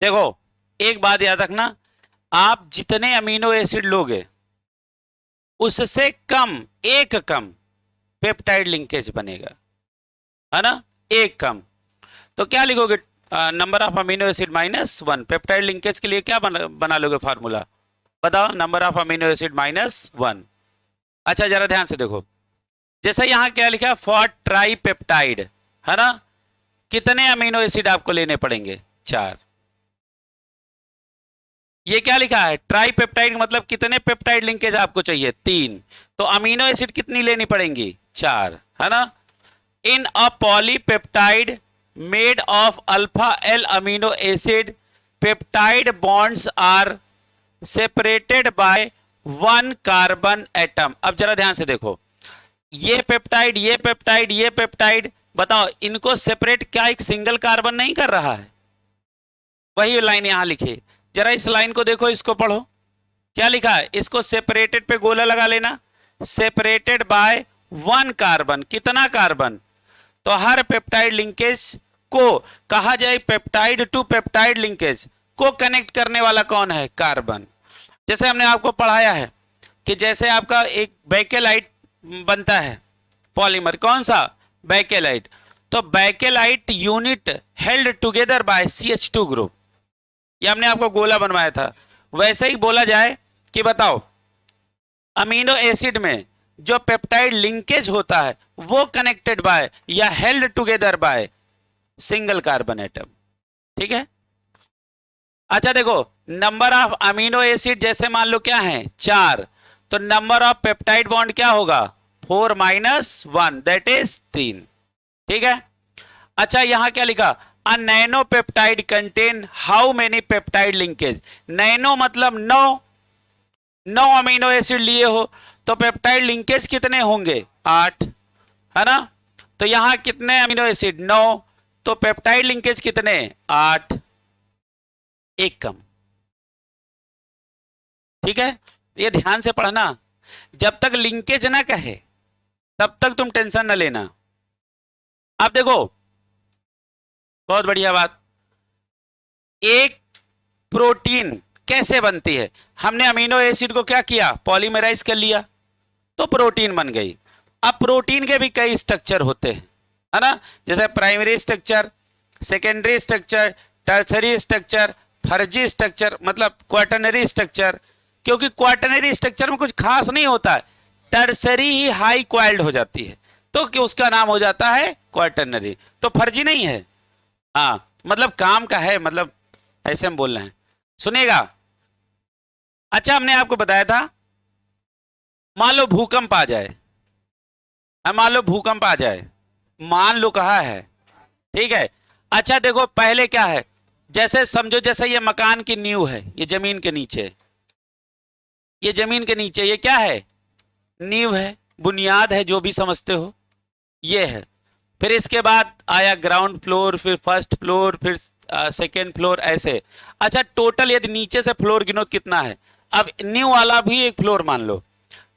देखो एक बात याद रखना, आप जितने अमीनो एसिड लोगे उससे कम, एक कम पेप्टाइड लिंकेज बनेगा, है ना, एक कम। तो क्या लिखोगे? Number of amino acid -1। Peptide linkage के लिए क्या बना लोगे फार्मूला? बताओ, नंबर ऑफ अमीनो एसिड -1। अच्छा जरा ध्यान से देखो, जैसे यहां क्या लिखा है, फॉर ट्राइपेप्टाइड, है ना, कितने अमीनो एसिड आपको लेने पड़ेंगे? 4। ये क्या लिखा है, ट्राइपेप्टाइड मतलब कितने पेप्टाइड लिंकेज आपको चाहिए? 3। तो अमीनो एसिड कितनी लेनी पड़ेंगी? 4, है ना। In a polypeptide made of alpha L amino acid, peptide bonds are separated by 1 carbon atom. अब जरा ध्यान से देखो, ये पेप्टाइड, ये पेप्टाइड, ये पेप्टाइड, बताओ इनको सेपरेट क्या एक सिंगल कार्बन नहीं कर रहा है? वही लाइन यहां लिखी, जरा इस लाइन को देखो, इसको पढ़ो, क्या लिखा है? इसको सेपरेटेड पे गोला लगा लेना, सेपरेटेड बाय 1 कार्बन। कितना कार्बन? तो हर पेप्टाइड लिंकेज को कहा जाए पेप्टाइड टू पेप्टाइड लिंकेज को कनेक्ट करने वाला कौन है? कार्बन। जैसे हमने आपको पढ़ाया है कि जैसे आपका एक बैकेलाइट बनता है पॉलीमर, कौन सा? बैकेलाइट। तो Bakelite unit held together by CH2 group, ये हमने आपको गोला बनवाया था। वैसे ही बोला जाए कि बताओ अमीनो एसिड में जो पेप्टाइड लिंकेज होता है वो कनेक्टेड बाय या held together by single carbon atom, ठीक है। अच्छा देखो, नंबर ऑफ अमीनो एसिड जैसे मान लो क्या है? 4। तो नंबर ऑफ पेप्टाइड बॉन्ड क्या होगा? 4 - 1 दैट इज 3, ठीक है। अच्छा यहां क्या लिखा? A nano peptide contain how many peptide linkage? Nano मतलब 9 अमीनो एसिड लिए हो तो पेप्टाइड लिंकेज कितने होंगे? 8, है ना। तो यहां कितने अमीनो एसिड? 9। तो पेप्टाइड लिंकेज कितने? 8, एक कम, ठीक है। ये ध्यान से पढ़ना, जब तक लिंकेज ना कहे तब तक तुम टेंशन ना लेना। अब देखो बहुत बढ़िया बात, एक प्रोटीन कैसे बनती है? हमने अमीनो एसिड को क्या किया? पॉलीमराइज कर लिया तो प्रोटीन बन गई। अब प्रोटीन के भी कई स्ट्रक्चर होते हैं, है ना, जैसे primary structure, secondary structure, tertiary structure, फर्जी स्ट्रक्चर, मतलब क्वाटरनरी स्ट्रक्चर। क्योंकि क्वाटरनरी स्ट्रक्चर में कुछ खास नहीं होता है, टर्सरी ही हाई क्वाइल्ड हो जाती है तो कि उसका नाम हो जाता है क्वाटरनरी। तो फर्जी नहीं है, हाँ मतलब काम का है, मतलब ऐसे हम बोल रहे हैं, सुनिएगा। अच्छा हमने आपको बताया था, मान लो भूकंप आ जाए, मान लो भूकंप आ जाए, मान लो कहा है, ठीक है। अच्छा देखो पहले क्या है, जैसे समझो जैसे ये मकान की नींव है, ये जमीन के नीचे, ये जमीन के नीचे ये क्या है? नींव है, बुनियाद है, जो भी समझते हो ये है। फिर इसके बाद आया ग्राउंड फ्लोर, फिर फर्स्ट फ्लोर, फिर सेकेंड फ्लोर, ऐसे। अच्छा टोटल यदि नीचे से फ्लोर गिनो कितना है? अब न्यू वाला भी एक फ्लोर मान लो,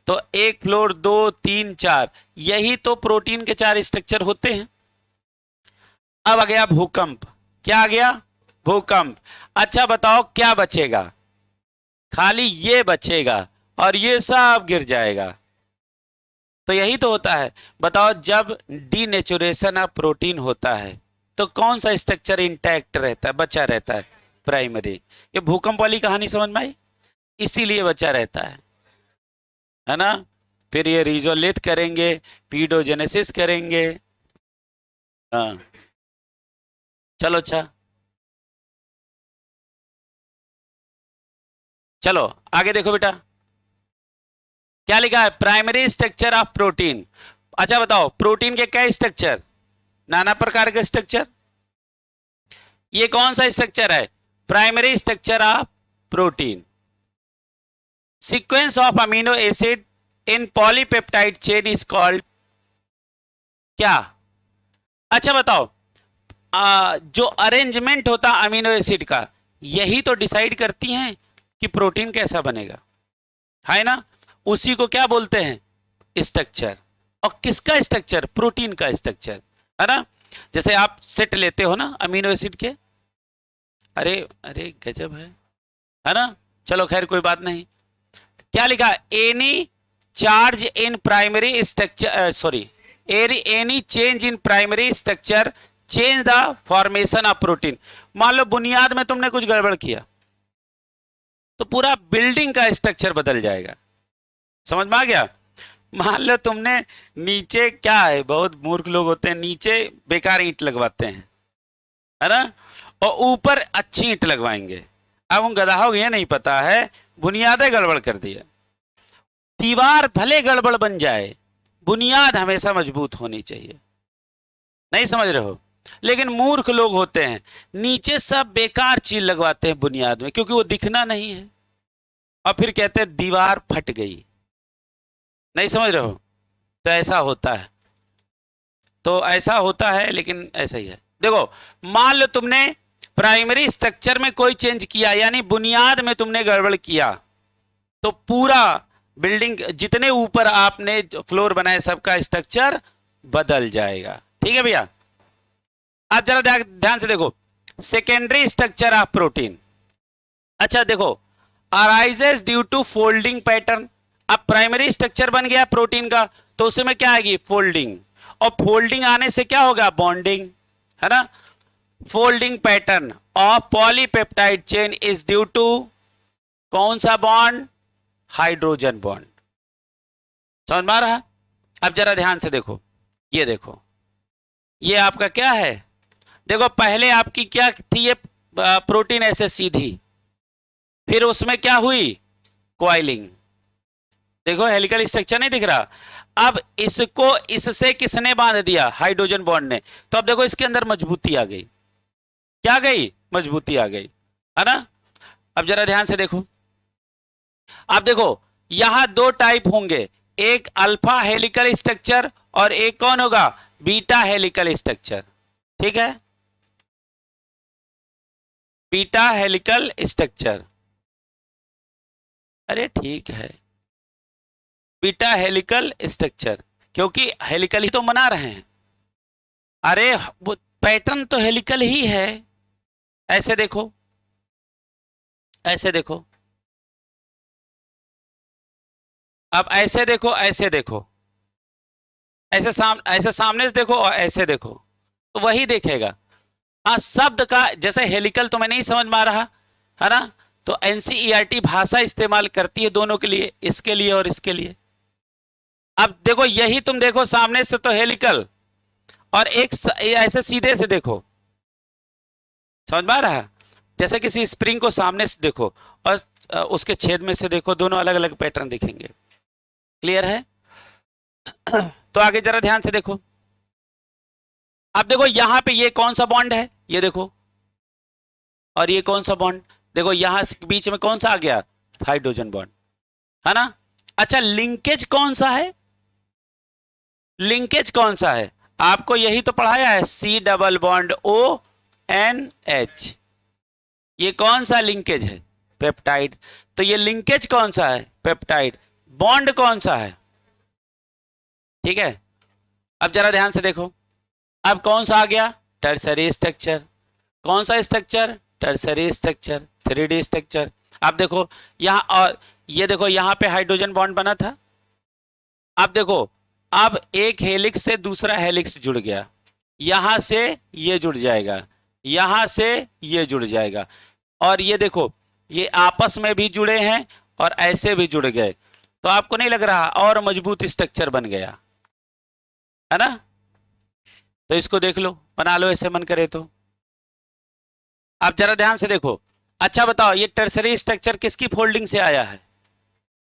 तो एक फ्लोर, 2, 3, 4, यही तो प्रोटीन के 4 स्ट्रक्चर होते हैं। अब आ गया भूकंप, क्या आ गया? भूकंप। अच्छा बताओ क्या बचेगा? खाली ये बचेगा और ये सब गिर जाएगा। तो यही तो होता है, बताओ जब डीनेचुरेशन ऑफ प्रोटीन होता है तो कौन सा स्ट्रक्चर इंटैक्ट रहता है, बचा रहता है? प्राइमरी। ये भूकंप वाली कहानी समझ में आई, इसीलिए बचा रहता है ना। फिर ये रिजोलिथ करेंगे, पीडोजेनेसिस करेंगे, हाँ। चलो अच्छा, चलो आगे देखो बेटा, क्या लिखा है? Primary structure of protein. अच्छा बताओ प्रोटीन के क्या स्ट्रक्चर? नाना प्रकार के स्ट्रक्चर। ये कौन सा स्ट्रक्चर है? Primary structure of protein. Sequence of amino acid in polypeptide chain is called क्या? अच्छा बताओ, जो अरेंजमेंट होता अमीनो एसिड का, यही तो डिसाइड करती हैं कि प्रोटीन कैसा बनेगा, है ना। उसी को क्या बोलते हैं? स्ट्रक्चर। और किसका स्ट्रक्चर? प्रोटीन का स्ट्रक्चर, है ना। जैसे आप सेट लेते हो ना अमीनो एसिड के, अरे अरे गजब है ना। चलो खैर कोई बात नहीं। क्या लिखा, any charge in primary structure, sorry, any change in primary structure change the formation of protein. मान लो बुनियाद में तुमने कुछ गड़बड़ किया तो पूरा बिल्डिंग का स्ट्रक्चर बदल जाएगा। समझ में आ गया। मान लो तुमने नीचे, क्या है, बहुत मूर्ख लोग होते हैं, नीचे बेकार ईंट लगवाते हैं, है ना, और ऊपर अच्छी ईंट लगवाएंगे। अब उन गधाओं को ये नहीं पता है, बुनियादें गड़बड़ कर दिया। दीवार भले गड़बड़ बन जाए, बुनियाद हमेशा मजबूत होनी चाहिए। नहीं समझ रहे हो। लेकिन मूर्ख लोग होते हैं, नीचे सब बेकार चीज लगवाते हैं बुनियाद में, क्योंकि वो दिखना नहीं है, और फिर कहते हैं दीवार फट गई। नहीं समझ रहे हो। तो ऐसा होता है, तो ऐसा होता है, लेकिन ऐसा ही है। देखो, मान लो तुमने प्राइमरी स्ट्रक्चर में कोई चेंज किया, यानी बुनियाद में तुमने गड़बड़ किया, तो पूरा बिल्डिंग, जितने ऊपर आपने फ्लोर बनाए, सबका स्ट्रक्चर बदल जाएगा। ठीक है भैया। अब जरा ध्यान से देखो, सेकेंडरी स्ट्रक्चर ऑफ प्रोटीन। अच्छा देखो, arises due to folding pattern. अब प्राइमरी स्ट्रक्चर बन गया प्रोटीन का, तो उसमें क्या आएगी, फोल्डिंग, और फोल्डिंग आने से क्या होगा, बॉन्डिंग, है ना। Folding pattern of polypeptide chain is due to कौन सा बॉन्ड, हाइड्रोजन बॉन्ड। समझ में आ रहा है। अब जरा ध्यान से देखो, ये देखो, ये आपका क्या है, देखो पहले आपकी क्या थी, ये प्रोटीन ऐसे सीधी, फिर उसमें क्या हुई, क्वाइलिंग। देखो हेलिकल स्ट्रक्चर नहीं दिख रहा। अब इसको इससे किसने बांध दिया, हाइड्रोजन बॉन्ड ने। तो अब देखो इसके अंदर मजबूती आ गई, क्या गई, मजबूती आ गई, है ना। अब जरा ध्यान से देखो, अब देखो यहां दो टाइप होंगे, एक अल्फा हेलिकल स्ट्रक्चर और एक कौन होगा, बीटा हेलिकल स्ट्रक्चर। ठीक है, बीटा हेलिकल स्ट्रक्चर। अरे ठीक है, बीटा हेलिकल स्ट्रक्चर, क्योंकि हेलिकल ही तो बना रहे हैं। अरे वो पैटर्न तो हेलिकल ही है। ऐसे देखो, ऐसे देखो, अब ऐसे देखो, ऐसे देखो, ऐसे सामने से देखो और ऐसे देखो, तो वही देखेगा। हाँ, शब्द का जैसे हेलिकल तो मैं नहीं समझ में आ रहा, है ना, तो एनसीईआरटी भाषा इस्तेमाल करती है दोनों के लिए, इसके लिए और इसके लिए। अब देखो यही तुम देखो, सामने से तो हेलिकल, और एक ऐसे सीधे से देखो, समझ में आ रहा है। जैसे किसी स्प्रिंग को सामने से देखो और उसके छेद में से देखो, दोनों अलग अलग पैटर्न दिखेंगे। क्लियर है। तो आगे जरा ध्यान से देखो, अब देखो यहां पे ये कौन सा बॉन्ड है, ये देखो, और ये कौन सा बॉन्ड, देखो यहां बीच में कौन सा आ गया, हाइड्रोजन बॉन्ड, है ना। अच्छा लिंकेज कौन सा है, लिंकेज कौन सा है, आपको यही तो पढ़ाया है, C double bond O N H. ये कौन सा लिंकेज है, पेप्टाइड। तो ये लिंकेज कौन सा है, पेप्टाइड। बॉन्ड कौन सा है, ठीक है। अब जरा ध्यान से देखो, अब कौन सा आ गया, टर्सरी स्ट्रक्चर। कौन सा structure, tertiary structure, 3D structure. अब देखो यहां, और ये देखो यहां पे हाइड्रोजन बॉन्ड बना था। अब देखो, अब एक हेलिक्स से दूसरा हेलिक्स जुड़ गया, यहां से ये जुड़ जाएगा, यहां से ये जुड़ जाएगा, और ये देखो ये आपस में भी जुड़े हैं और ऐसे भी जुड़ गए। तो आपको नहीं लग रहा और मजबूत स्ट्रक्चर बन गया, है ना। तो इसको देख लो, बना लो ऐसे मन करे तो। आप जरा ध्यान से देखो, अच्छा बताओ ये टर्सरी स्ट्रक्चर किसकी फोल्डिंग से आया है,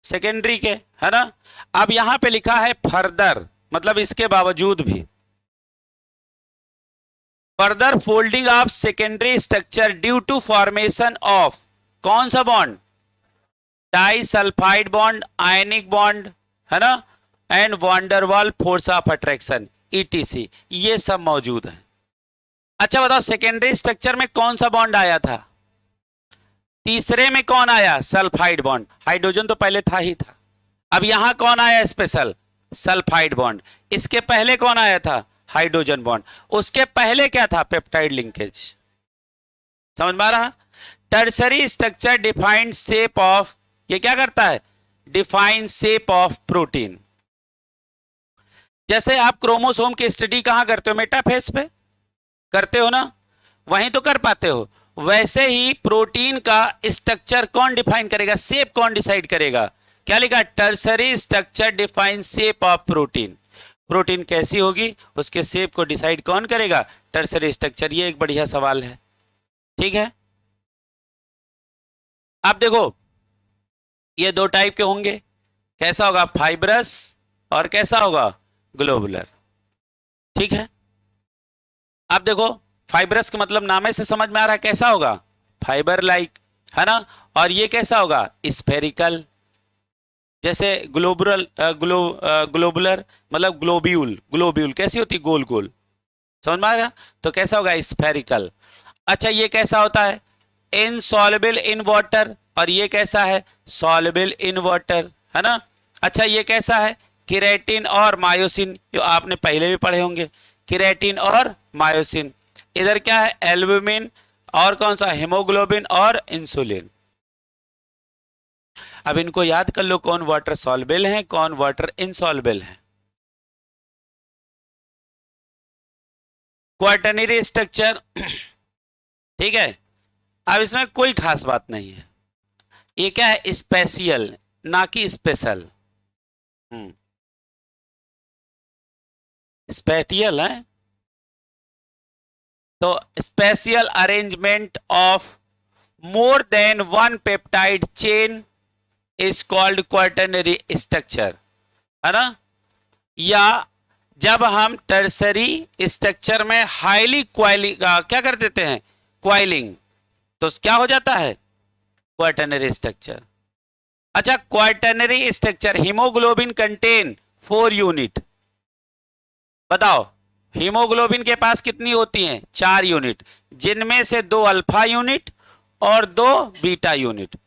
सेकेंडरी के, है ना। अब यहां पे लिखा है फर्दर, मतलब इसके बावजूद भी, further folding of secondary structure due to formation of कौन सा bond, disulphide bond, ionic bond, है ना, and van der Waals force of attraction ETC, ये सब मौजूद है। अच्छा बताओ सेकेंडरी स्ट्रक्चर में कौन सा बॉन्ड आया था, तीसरे में कौन आया, सल्फाइड बॉन्ड। हाइड्रोजन तो पहले था ही था। अब यहां कौन आया स्पेशल, सल्फाइड बॉन्ड। इसके पहले कौन आया था, हाइड्रोजन बॉन्ड। उसके पहले क्या था, पेप्टाइड लिंकेज। समझ में आ रहा? Tertiary structure defined shape of, ये क्या करता है? Define shape of protein. जैसे आप क्रोमोसोम की स्टडी कहां करते हो? मेटाफेस पे करते हो ना, वहीं तो कर पाते हो। वैसे ही प्रोटीन का स्ट्रक्चर कौन डिफाइन करेगा? शेप कौन डिसाइड करेगा? क्या लिखा? Tertiary structure define shape of protein. Protein कैसी होगी उसके शेप को डिसाइड कौन करेगा? Tertiary structure. ये एक बढ़िया सवाल है, ठीक है। आप देखो ये दो टाइप के होंगे, कैसा होगा? फाइब्रस और कैसा होगा? ग्लोबुलर, ठीक है। आप देखो फाइब्रस का मतलब नामे से समझ में आ रहा है कैसा होगा? फाइबर लाइक, है ना। और ये कैसा होगा? स्फेरिकल। जैसे ग्लोबुलर मतलब ग्लोब्यूल, ग्लोब्यूल कैसी होती? गोल गोल, समझ में आ गया? तो कैसा होगा? स्फेरिकल। अच्छा ये कैसा होता है? इनसॉल्युबल इन वाटर, और ये कैसा है? सॉल्युबल इन वाटर, है ना। अच्छा ये कैसा है? केराटिन और मायोसिन, जो आपने पहले भी पढ़े होंगे, केराटिन और मायोसिन। इधर क्या है? एल्बुमिन और कौन सा? हेमोग्लोबिन और इंसुलिन। अब इनको याद कर लो, कौन वाटर सॉल्युबल है, कौन वाटर इनसॉल्युबल है। क्वाटरनरी स्ट्रक्चर, ठीक है। अब इसमें कोई खास बात नहीं है, ये क्या है? स्पेशियल ना कि स्पेशल। स्पेटियल है, तो spatial arrangement of more than one peptide chain is called quaternary structure, है ना। या जब हम टर्सरी स्ट्रक्चर में हाईली क्वाइलिंग क्या कर देते हैं? क्वाइलिंग, तो क्या हो जाता है? Quaternary structure. अच्छा quaternary structure, haemoglobin contain 4 unit. बताओ हीमोग्लोबिन के पास कितनी होती हैं? 4 यूनिट, जिनमें से 2 अल्फा यूनिट और 2 बीटा यूनिट।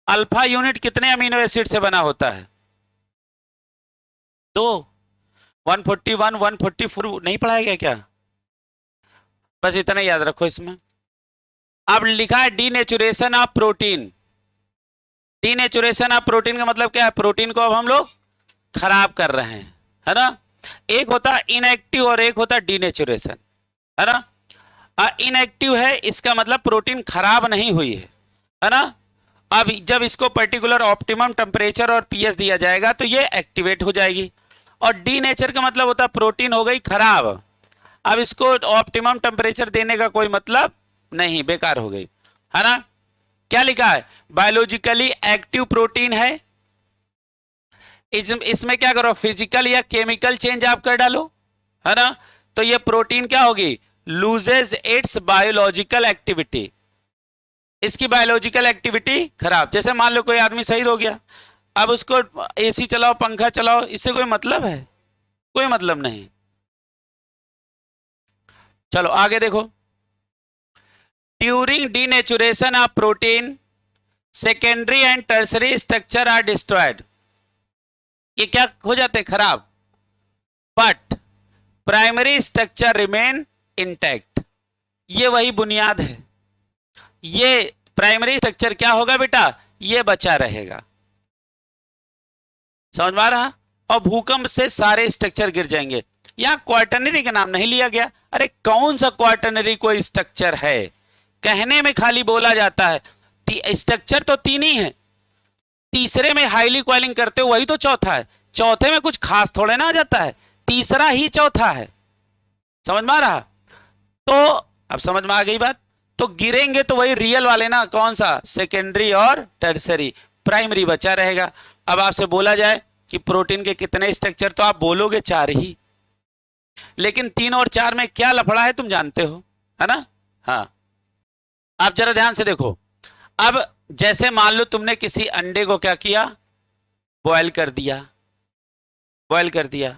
अल्फा यूनिट कितने अमीनो एसिड से बना होता है? 2। 141 144 नहीं पढ़ाया गया क्या? बस इतना याद रखो इसमें। अब लिखा है denaturation of protein. Denaturation of protein का मतलब क्या है? प्रोटीन को अब हम लोग खराब कर रहे हैं, है ना। एक होता है इनएक्टिव और एक होता है डीनेचुरेशन, है ना। इनएक्टिव है, इसका मतलब प्रोटीन खराब नहीं हुई है ना। अब जब इसको पर्टिकुलर ऑप्टिमम टेम्परेचर और पीएच दिया जाएगा तो ये एक्टिवेट हो जाएगी। और डीनेचर का मतलब होता है प्रोटीन हो गई खराब, अब इसको ऑप्टिमम टेम्परेचर देने का कोई मतलब नहीं, बेकार हो गई, है ना। क्या लिखा है? बायोलॉजिकली एक्टिव प्रोटीन है। इसमें क्या करो? फिजिकल या केमिकल चेंज आप कर डालो, है ना। तो ये प्रोटीन क्या होगी? लूजेज इट्स बायोलॉजिकल एक्टिविटी, इसकी बायोलॉजिकल एक्टिविटी खराब। जैसे मान लो कोई आदमी शहीद हो गया, अब उसको एसी चलाओ पंखा चलाओ, इससे कोई मतलब है? कोई मतलब नहीं। चलो आगे देखो। During denaturation of protein secondary and tertiary structure are destroyed, ये क्या हो जाते हैं? खराब। But primary structure remain intact, ये वही बुनियाद है। ये प्राइमरी स्ट्रक्चर क्या होगा बेटा? ये बचा रहेगा, समझ में आ रहा। और भूकंप से सारे स्ट्रक्चर गिर जाएंगे। यहां क्वाटरनरी का नाम नहीं लिया गया। अरे कौन सा क्वाटरनरी कोई स्ट्रक्चर है? कहने में खाली बोला जाता है। स्ट्रक्चर तो 3 ही है, तीसरे में हाईली क्वाइलिंग करते हो वही तो चौथा है। चौथे में कुछ खास थोड़े ना आ जाता है, तीसरा ही चौथा है, समझ में आ रहा। तो अब समझ में आ गई बात। तो गिरेंगे तो वही रियल वाले ना, कौन सा? सेकेंडरी और टर्सरी, प्राइमरी बचा रहेगा। अब आपसे बोला जाए कि प्रोटीन के कितने स्ट्रक्चर, तो आप बोलोगे 4 ही, लेकिन 3 और 4 में क्या लफड़ा है तुम जानते हो, है ना। हाँ आप जरा ध्यान से देखो। अब जैसे मान लो तुमने किसी अंडे को क्या किया? बॉयल कर दिया, बॉयल कर दिया,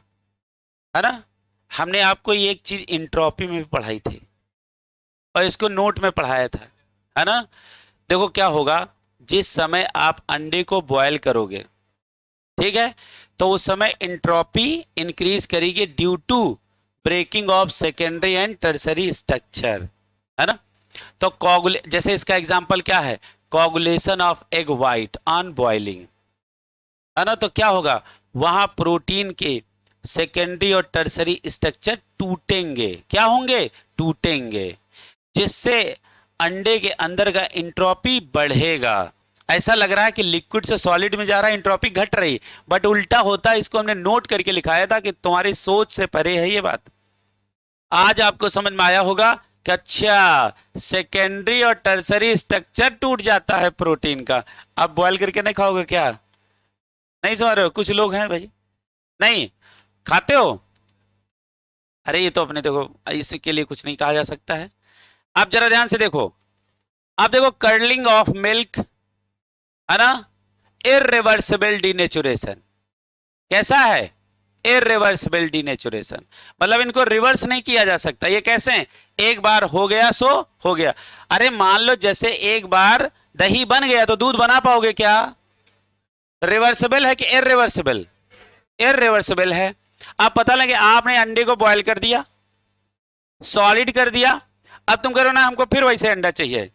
है ना। हमने आपको ये एक चीज इंट्रोपी में भी पढ़ाई थी और इसको नोट में पढ़ाया था, है ना। देखो क्या होगा, जिस समय आप अंडे को बॉयल करोगे, ठीक है, तो उस समय इंट्रोपी इंक्रीज करेगी due to breaking of secondary and tertiary structure, है ना। तो जैसे इसका एग्जाम्पल क्या है, coagulation of egg white on boiling, है ना। तो क्या होगा, वहां प्रोटीन के सेकेंडरी और टर्सरी स्ट्रक्चर टूटेंगे, क्या होंगे, टूटेंगे, जिससे अंडे के अंदर का इंट्रोपी बढ़ेगा। ऐसा लग रहा है कि लिक्विड से सॉलिड में जा रहा है, इंट्रोपी घट रही, बट उल्टा होता है। इसको हमने नोट करके लिखाया था कि तुम्हारी सोच से परे है ये बात। आज आपको समझ में आया होगा कि अच्छा सेकेंडरी और टर्सरी स्ट्रक्चर टूट जाता है प्रोटीन का। आप बॉयल करके नहीं खाओगे क्या, नहीं समझ रहे हो, कुछ लोग हैं भाई नहीं खाते हो। अरे ये तो अपने देखो, इसके लिए कुछ नहीं कहा जा सकता है। आप जरा ध्यान से देखो, आप देखो कर्लिंग ऑफ मिल्क, है ना, इररिवर्सिबल डीनेचुरेशन। कैसा है, इररिवर्सिबल डीनेचुरेशन, मतलब इनको रिवर्स नहीं किया जा सकता। ये कैसे, एक बार हो गया सो हो गया। अरे मान लो जैसे एक बार दही बन गया तो दूध बना पाओगे क्या, रिवर्सिबल है कि इररिवर्सिबल, इररिवर्सिबल है। अब पता लगे आपने अंडे को बॉयल कर दिया, सॉलिड कर दिया, अब तुम करो ना हमको फिर वैसे अंडा चाहिए,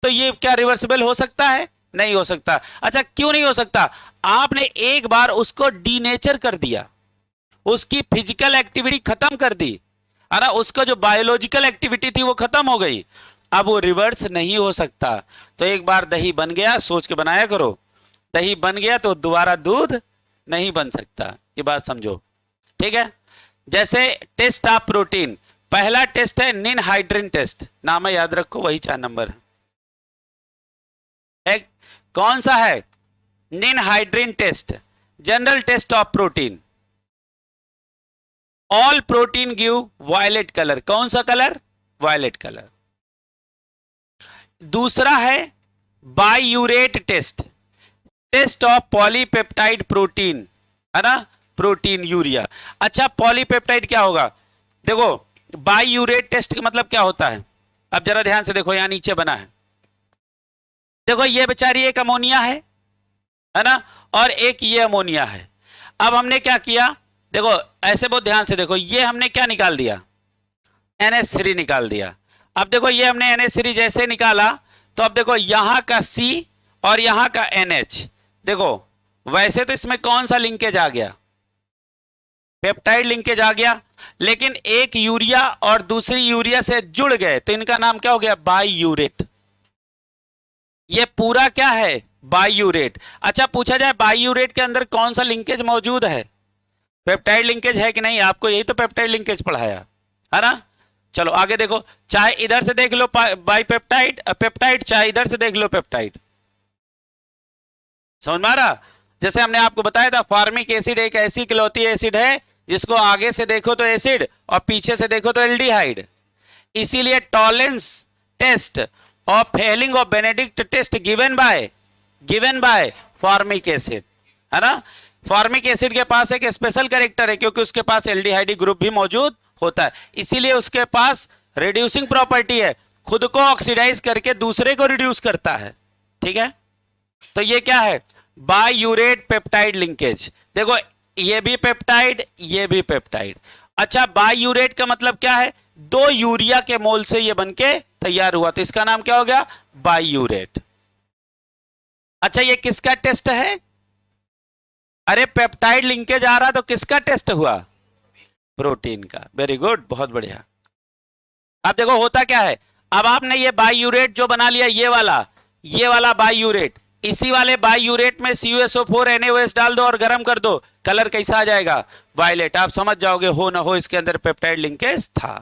तो ये क्या रिवर्सिबल हो सकता है, नहीं हो सकता। अच्छा क्यों नहीं हो सकता, आपने एक बार उसको डीनेचर कर दिया, उसकी फिजिकल एक्टिविटी खत्म कर दी, है ना, उसका जो बायोलॉजिकल एक्टिविटी थी वो खत्म हो गई, अब वो रिवर्स नहीं हो सकता। तो एक बार दही बन गया, सोच के बनाया करो, दही बन गया तो दोबारा दूध नहीं बन सकता, ये बात समझो, ठीक है। जैसे टेस्ट ऑफ प्रोटीन, पहला टेस्ट है निनहाइड्रिन टेस्ट, नाम है याद रखो, वही 4 नंबर है। कौन सा है, ninhydrin test, general test of protein. All protein give violet colour, कौन सा कलर, वायलेट कलर। दूसरा है biuret test, test of polypeptide protein, है ना, प्रोटीन यूरिया। अच्छा पॉलीपेप्टाइड क्या होगा, देखो बायूरेट टेस्ट का मतलब क्या होता है, अब जरा ध्यान से देखो, यहां नीचे बना है, देखो ये बेचारी एक अमोनिया है ना, और एक ये अमोनिया है। अब हमने क्या किया, देखो ऐसे बहुत ध्यान से देखो, ये हमने क्या निकाल दिया, NH3 निकाल दिया। अब देखो ये हमने NH3 जैसे निकाला, तो अब देखो यहां का C और यहां का NH, देखो वैसे तो इसमें कौन सा लिंकेज आ गया, पेप्टाइड लिंकेज आ गया, लेकिन एक यूरिया और दूसरी यूरिया से जुड़ गए, तो इनका नाम क्या हो गया, बायूरेट। ये पूरा क्या है, बायूरेट। अच्छा पूछा जाए बायूरेट के अंदर कौन सा लिंकेज मौजूद है, पेप्टाइड लिंकेज है कि नहीं, आपको यही तो पेप्टाइड लिंकेज पढ़ाया है ना। चलो आगे देखो, चाहे इधर से देख लो बाईपेप्टाइड पेप्टाइड, चाहे इधर से देख लो पेप्टाइड, समझ में आ रहा। जैसे हमने आपको बताया था फॉर्मिक एसिड एक ऐसी इकलौती एसिड है जिसको आगे से देखो तो एसिड और पीछे से देखो तो एल्डिहाइड। इसीलिए टॉलेंस टेस्ट और Fehling of Benedict test given by formic acid, है ना। फॉर्मिक एसिड के पास एक स्पेशल कैरेक्टर है क्योंकि उसके पास एल्डिहाइड ग्रुप भी मौजूद होता है, इसीलिए उसके पास रिड्यूसिंग प्रॉपर्टी है, खुद को ऑक्सीडाइज करके दूसरे को रिड्यूस करता है, ठीक है। तो ये क्या है, बायूरेट पेप्टाइड लिंकेज, देखो ये भी पेप्टाइड ये भी पेप्टाइड। अच्छा बायूरेट का मतलब क्या है, 2 यूरिया के मोल से ये बनके तैयार हुआ, तो इसका नाम क्या हो गया, बायूरेट। अच्छा ये किसका टेस्ट है, अरे पेप्टाइड लिंकेज आ रहा तो किसका टेस्ट हुआ, प्रोटीन का, वेरी गुड, बहुत बढ़िया। अब देखो होता क्या है, अब आपने ये बायूरेट जो बना लिया, ये वाला बायूरेट, इसी वाले बायूरेट में CuSO4 NaOH डाल दो और गर्म कर दो, कलर कैसा आ जाएगा, वायलेट। आप समझ जाओगे हो ना हो इसके अंदर पेप्टाइड लिंकेज था,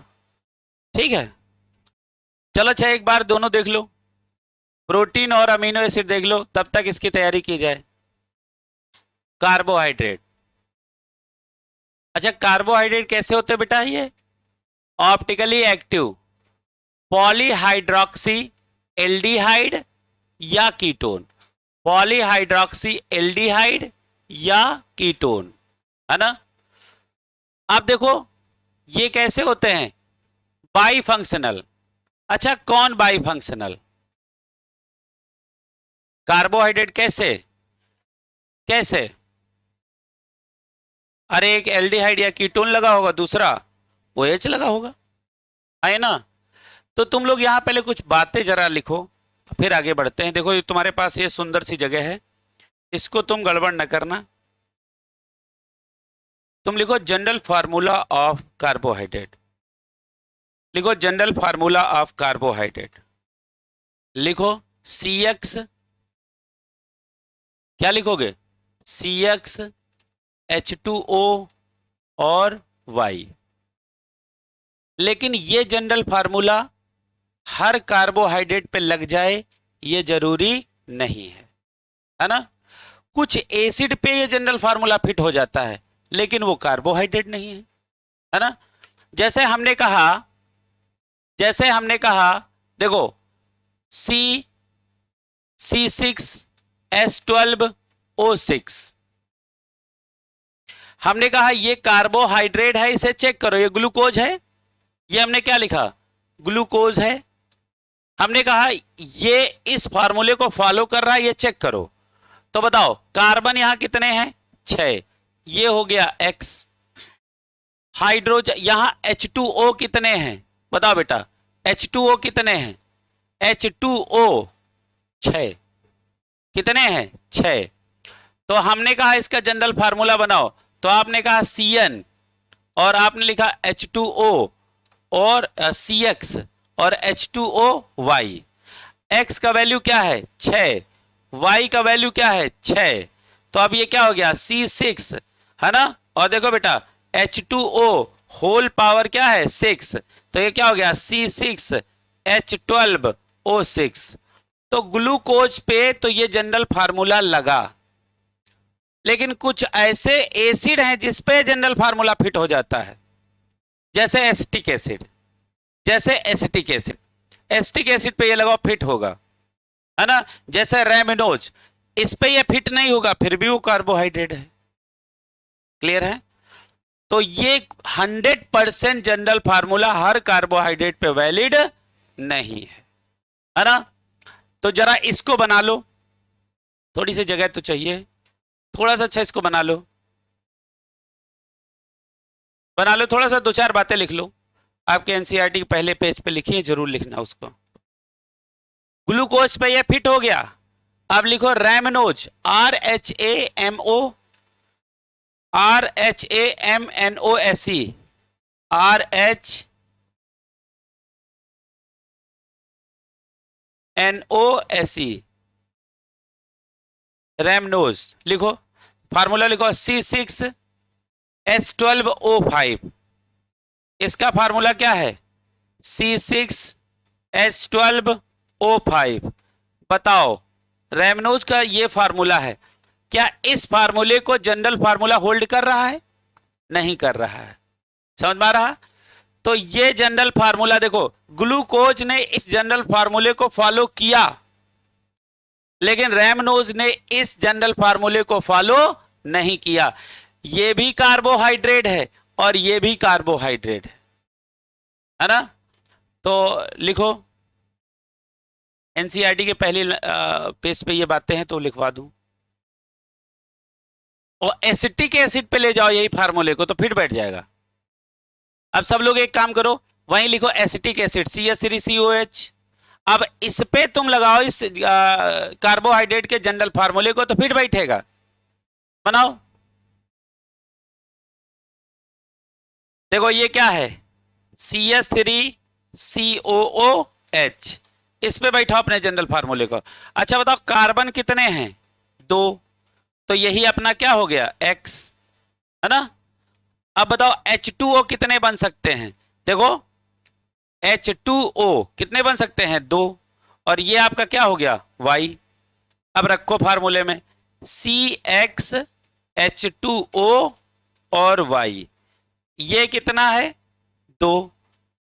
ठीक है। चलो अच्छा एक बार दोनों देख लो, प्रोटीन और अमीनो एसिड देख लो, तब तक इसकी तैयारी की जाए। कार्बोहाइड्रेट, अच्छा कार्बोहाइड्रेट कैसे होते बेटा, ये ऑप्टिकली एक्टिव पॉलीहाइड्रोक्सी एल्डिहाइड या कीटोन, पॉलीहाइड्रोक्सी एल्डिहाइड या कीटोन, है ना। आप देखो ये कैसे होते हैं, बाई फंक्शनल। अच्छा कौन बाई फंक्शनल, कार्बोहाइड्रेट कैसे कैसे, अरे एक एल्डिहाइड या कीटोन लगा होगा, दूसरा OH लगा होगा, है ना। तो तुम लोग यहां पहले कुछ बातें जरा लिखो, फिर आगे बढ़ते हैं। देखो ये तुम्हारे पास ये सुंदर सी जगह है, इसको तुम गड़बड़ न करना। तुम लिखो जनरल फार्मूला ऑफ कार्बोहाइड्रेट, लिखो जनरल फार्मूला ऑफ कार्बोहाइड्रेट, लिखो CX, क्या लिखोगे, CX H2O और Y। लेकिन ये जनरल फार्मूला हर कार्बोहाइड्रेट पे लग जाए ये जरूरी नहीं है ना। कुछ एसिड पे ये जनरल फार्मूला फिट हो जाता है, लेकिन वो कार्बोहाइड्रेट नहीं है ना। जैसे हमने कहा देखो C6H12O6, हमने कहा ये कार्बोहाइड्रेट है, इसे चेक करो, ये ग्लूकोज है, ये हमने क्या लिखा, ग्लूकोज है। हमने कहा ये इस फार्मूले को फॉलो कर रहा है, ये चेक करो। तो बताओ कार्बन यहां कितने हैं, 6, ये हो गया X। हाइड्रोजन यहां H2O कितने हैं, बताओ बेटा, H2O कितने हैं, H2O 6, कितने हैं, 6। तो हमने कहा इसका जनरल फार्मूला बनाओ, तो आपने कहा CN और आपने लिखा H2O और CX और H2OY। X का वैल्यू क्या है, 6, Y का वैल्यू क्या है, 6। तो अब ये क्या हो गया, C6 है ना। और देखो बेटा H2O होल पावर क्या है, 6, तो ये क्या हो गया, C6H12O6। तो ग्लूकोज पे तो ये जनरल फार्मूला लगा, लेकिन कुछ ऐसे एसिड हैं जिस पे जनरल फार्मूला फिट हो जाता है, जैसे एसिटिक एसिड, एसिटिक एसिड पे ये लगाओ फिट होगा, है ना। जैसे रेमिनोज, इस पे ये फिट नहीं होगा, फिर भी वो कार्बोहाइड्रेट है। क्लियर है। तो ये 100% जनरल फार्मूला हर कार्बोहाइड्रेट पे वैलिड नहीं है ना। तो जरा इसको बना लो, थोड़ी सी जगह तो चाहिए, थोड़ा सा अच्छा इसको बना लो, थोड़ा सा 2-4 बातें लिख लो। आपके एनसीईआरटी के पहले पेज पे लिखिए, जरूर लिखना उसको। ग्लूकोज पे ये फिट हो गया, अब लिखो रैमनोज, RHAMNOSE, रैमनोज लिखो, फार्मूला लिखो C6H12O5, इसका फार्मूला क्या है, C6H12O5। बताओ रैमनोज का ये फार्मूला है, क्या इस फार्मूले को जनरल फार्मूला होल्ड कर रहा है, नहीं कर रहा है, समझ में आ रहा। तो ये जनरल फार्मूला देखो, ग्लूकोज ने इस जनरल फार्मूले को फॉलो किया, लेकिन रैमनोज ने इस जनरल फार्मूले को फॉलो नहीं किया। ये भी कार्बोहाइड्रेट है और ये भी कार्बोहाइड्रेट है ना। तो लिखो, एनसीईआरटी के पहले पेज पे ये बातें हैं तो लिखवा दूं, और एसिटिक एसिड पे ले जाओ यही फार्मूले को, तो फिर बैठ जाएगा। अब सब लोग एक काम करो, वहीं लिखो एसिटिक एसिड CH3COH। अब इस पे तुम लगाओ इस कार्बोहाइड्रेट के जनरल फार्मूले को, तो फिर बैठेगा। बनाओ, देखो ये क्या है, CH3COOH, इस पे बैठाओ अपने जनरल फार्मूले को। अच्छा बताओ कार्बन कितने हैं, 2, तो यही अपना क्या हो गया, X, है ना। अब बताओ H2O कितने बन सकते हैं, देखो H2O कितने बन सकते हैं, 2, और ये आपका क्या हो गया, Y। अब रखो फार्मूले में CXH2O और Y, ये कितना है, 2,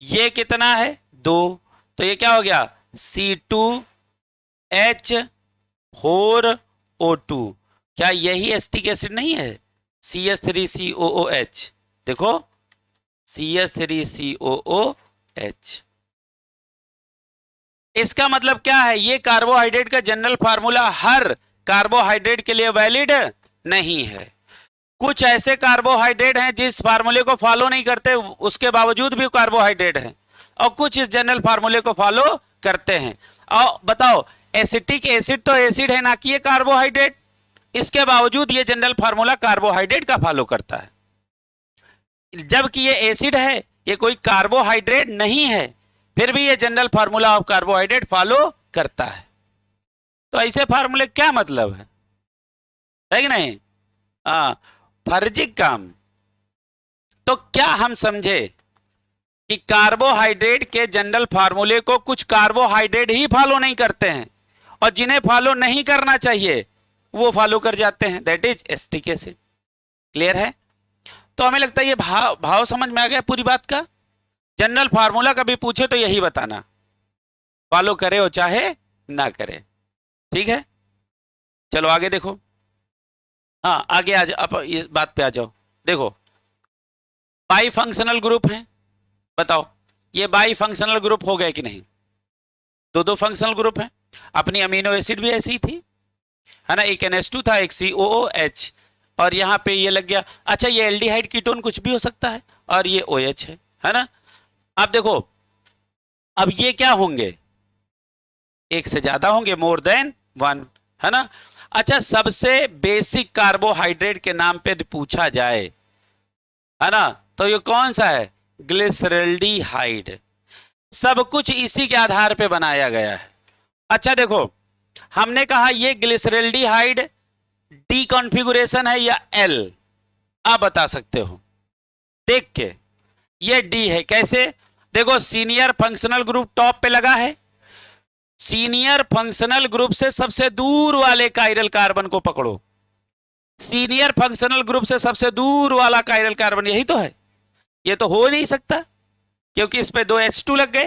ये कितना है, 2, तो ये क्या हो गया, C2H4O2। क्या यही एसिटिक एसिड नहीं है, CH3COOH, देखो CH3COOH। इसका मतलब क्या है, ये कार्बोहाइड्रेट का जनरल फार्मूला हर कार्बोहाइड्रेट के लिए वैलिड नहीं है। कुछ ऐसे कार्बोहाइड्रेट हैं जिस फार्मूले को फॉलो नहीं करते, उसके बावजूद भी कार्बोहाइड्रेट है। और कुछ इस जनरल फार्मूले को फॉलो करते हैं। और बताओ, एसिटिक एसिड तो एसिड है ना कि ये कार्बोहाइड्रेट, इसके बावजूद ये जनरल फार्मूला कार्बोहाइड्रेट का फॉलो करता है, जबकि ये एसिड है, ये कोई कार्बोहाइड्रेट नहीं है, फिर भी ये general formula of carbohydrate follow करता है। तो ऐसे फार्मूले क्या मतलब है कि नहीं? हाँ, फर्जी काम। तो क्या हम समझे कि कार्बोहाइड्रेट के जनरल फार्मूले को कुछ कार्बोहाइड्रेट ही फॉलो नहीं करते हैं, और जिन्हें फॉलो नहीं करना चाहिए वो फॉलो कर जाते हैं, that is acetic acid. Clear है? तो हमें लगता है ये भाव समझ में आ गया पूरी बात का। जनरल फार्मूला कभी पूछे तो यही बताना, फॉलो करे हो चाहे ना करे। ठीक है, चलो आगे देखो। हाँ, आगे आ जाओ, अब इस बात पे आ जाओ। देखो, बाई फंक्शनल ग्रुप है, बताओ ये बाई फंक्शनल ग्रुप हो गए कि नहीं? दो दो फंक्शनल ग्रुप है, अपनी अमीनो एसिड भी ऐसी थी, है ना, एक NH2 था, एक COOH, और यहां पे ये लग गया। अच्छा, ये एल्डिहाइड कीटोन कुछ भी हो सकता है, और ये OH है ना। अब देखो, अब ये क्या होंगे? एक से ज्यादा होंगे, मोर देन वन, है ना। अच्छा, सबसे बेसिक कार्बोहाइड्रेट के नाम पे पूछा जाए, है ना, तो ये कौन सा है? ग्लिसरल्डिहाइड। सब कुछ इसी के आधार पे बनाया गया है। अच्छा देखो, हमने कहा ये ग्लिसरल्डिहाइड डी कॉन्फ़िगरेशन है या एल? आप बता सकते हो देख के। ये डी है, कैसे? देखो, सीनियर फंक्शनल ग्रुप टॉप पे लगा है, सीनियर फंक्शनल ग्रुप से सबसे दूर वाले कायरल कार्बन को पकड़ो, सीनियर फंक्शनल ग्रुप से सबसे दूर वाला कायरल कार्बन यही तो है। ये तो हो नहीं सकता, क्योंकि इस पे दो H2 लग गए,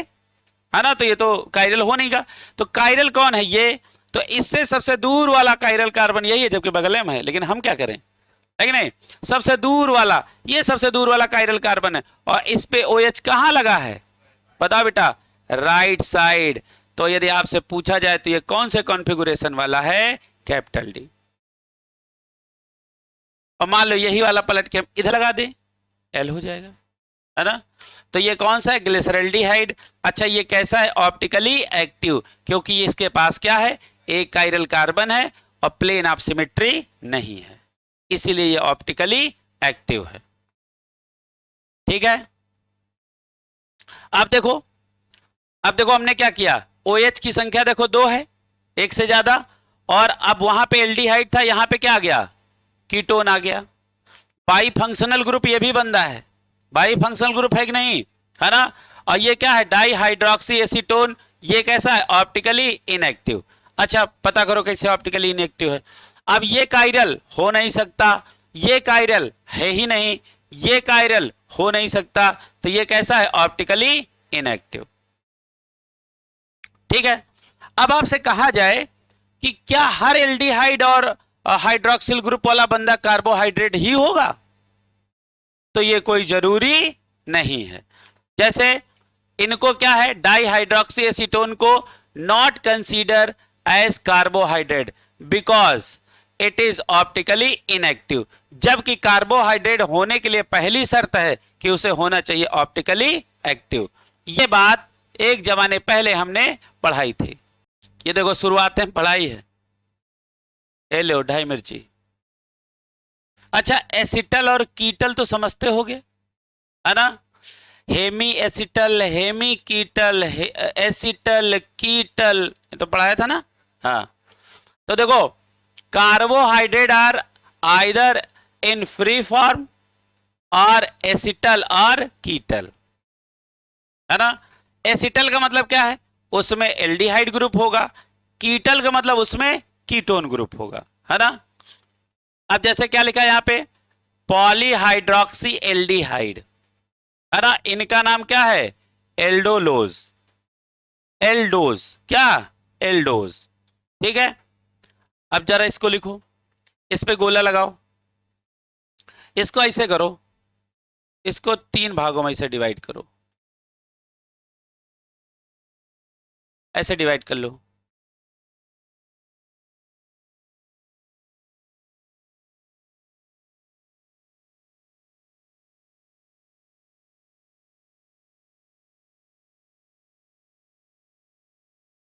है ना, तो ये तो कायरल हो नहीं गा। तो कायरल कौन है? ये। तो इससे सबसे दूर वाला कायरल कार्बन यही है, जबकि बगल में है, लेकिन हम क्या करें, है कि नहीं? सबसे दूर वाला, ये सबसे दूर वाला कायरल कार्बन है, और इस पे OH कहां लगा है? बताओ बेटा, राइट साइड। तो यदि आपसे पूछा जाए तो ये कौन से कॉन्फ़िगरेशन वाला है? Capital D. और मान लो यही वाला पलट के हम इधर लगा दें, एल हो जाएगा, है ना। तो ये कौन सा है? ग्लिसरल्डिहाइड। अच्छा, ये कैसा है? ऑप्टिकली एक्टिव, क्योंकि इसके पास क्या है? एक कायरल कार्बन है और प्लेन ऑफ सिमेट्री नहीं है, इसीलिए ये ऑप्टिकली एक्टिव है। ठीक है, अब देखो, अब देखो हमने क्या किया, OH की संख्या देखो दो है, एक से ज्यादा, और अब वहां पे एल्डिहाइड था, यहां पे क्या आ गया? कीटोन आ गया। बाई फंक्शनल ग्रुप ये भी बंदा है, बाई फंक्शनल ग्रुप है कि नहीं, है ना। और ये क्या है? Dihydroxy acetone. ये कैसा है? Optically inactive. अच्छा, पता करो कैसे ऑप्टिकली इनएक्टिव है। अब ये कायरल हो नहीं सकता, ये कायरल है ही नहीं, ये कायरल हो नहीं सकता, तो ये कैसा है? Optically inactive. ठीक है, अब आपसे कहा जाए कि क्या हर एल्डिहाइड और हाइड्रोक्सिल ग्रुप वाला बंदा कार्बोहाइड्रेट ही होगा? तो ये कोई जरूरी नहीं है। जैसे इनको क्या है? डाई हाइड्रोक्सी एसीटोन को not consider as carbohydrate because it is optically inactive, जबकि कार्बोहाइड्रेट होने के लिए पहली शर्त है कि उसे होना चाहिए ऑप्टिकली एक्टिव। ये बात एक जमाने पहले हमने पढ़ाई थी। ये देखो, शुरुआत में पढ़ाई है, ये लो ढाई मिर्ची। अच्छा, एसिटल और कीटल तो समझते होगे, है ना। Hemiacetal, hemiketal, acetal ketal, ये तो पढ़ाया था ना। हाँ, तो देखो, carbohydrate are either in free form और एसिटल और कीटल, है ना। एसिटल का मतलब क्या है? उसमें एल्डिहाइड ग्रुप होगा, कीटल का मतलब उसमें कीटोन ग्रुप होगा, है ना। अब जैसे क्या लिखा है यहां पे? पॉलीहाइड्रोक्सी एल्डिहाइड, है ना, इनका नाम क्या है? एल्डोलोज, एल्डोज, क्या? एल्डोज। ठीक है, अब जरा इसको लिखो, इस पे गोला लगाओ, इसको ऐसे करो, इसको तीन भागों में ऐसे डिवाइड करो, ऐसे डिवाइड कर लो।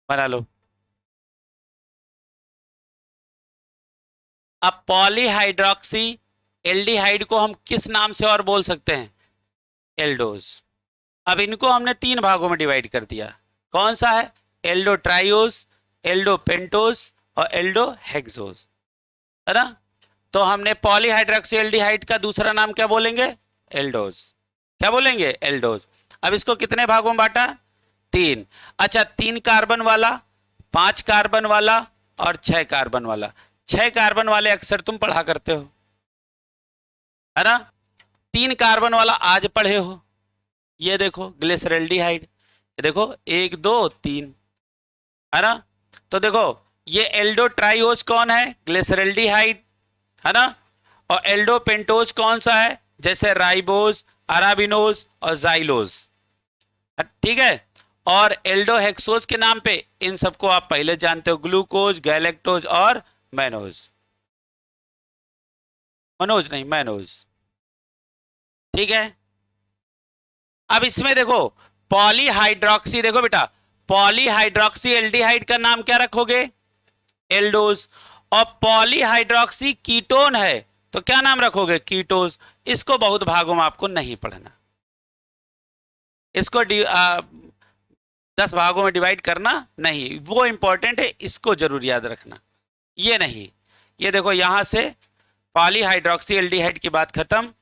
बना लो। अब पॉलीहाइड्रोक्सी एल्डिहाइड को हम किस नाम से और बोल सकते हैं? एल्डोज। अब इनको हमने 3 भागों में डिवाइड कर दिया। कौन सा है? एल्डोट्राइओस, एल्डोपेंटोस और एल्डोहेक्सोस, है ना? तो हमने पॉलीहाइड्रोक्सी एल्डिहाइड का दूसरा नाम क्या बोलेंगे? एल्डोज। क्या बोलेंगे? एल्डोज। अब इसको कितने भागों में बांटा? 3। अच्छा, 3 कार्बन वाला, 5 कार्बन वाला और 6 कार्बन वाला। 6 कार्बन वाले अक्सर तुम पढ़ा करते हो, है ना? 3 कार्बन वाला आज पढ़े हो, ये देखो ग्लिसरल्डिहाइड, ये देखो 1 2 3, है ना? तो देखो ये एल्डोट्राइओस कौन है? ग्लिसरल्डिहाइड, है ना? और एल्डोपेंटोस कौन सा है? जैसे राइबोस, अराबिनोस और जाइलोस, ठीक है? और एल्डोहेक्सोस के नाम पे इन सबको आप पहले जानते हो, ग्लूकोज, गैलेक्टोज और मैनोज। मनोज नहीं, मैनोज, ठीक है? अब इसमें देखो पॉलीहाइड्रोक्सी, देखो बेटा, पॉलीहाइड्रोक्सी एल्डिहाइड का नाम क्या रखोगे? एल्डोज। और पॉलीहाइड्रोक्सी कीटोन है तो क्या नाम रखोगे? कीटोज। इसको बहुत भागों में आपको नहीं पढ़ना, इसको 10 भागों में डिवाइड करना नहीं, वो इंपॉर्टेंट है, इसको जरूर याद रखना, ये नहीं। ये देखो यहां से पॉलीहाइड्रोक्सी एल्डिहाइड की बात खत्म।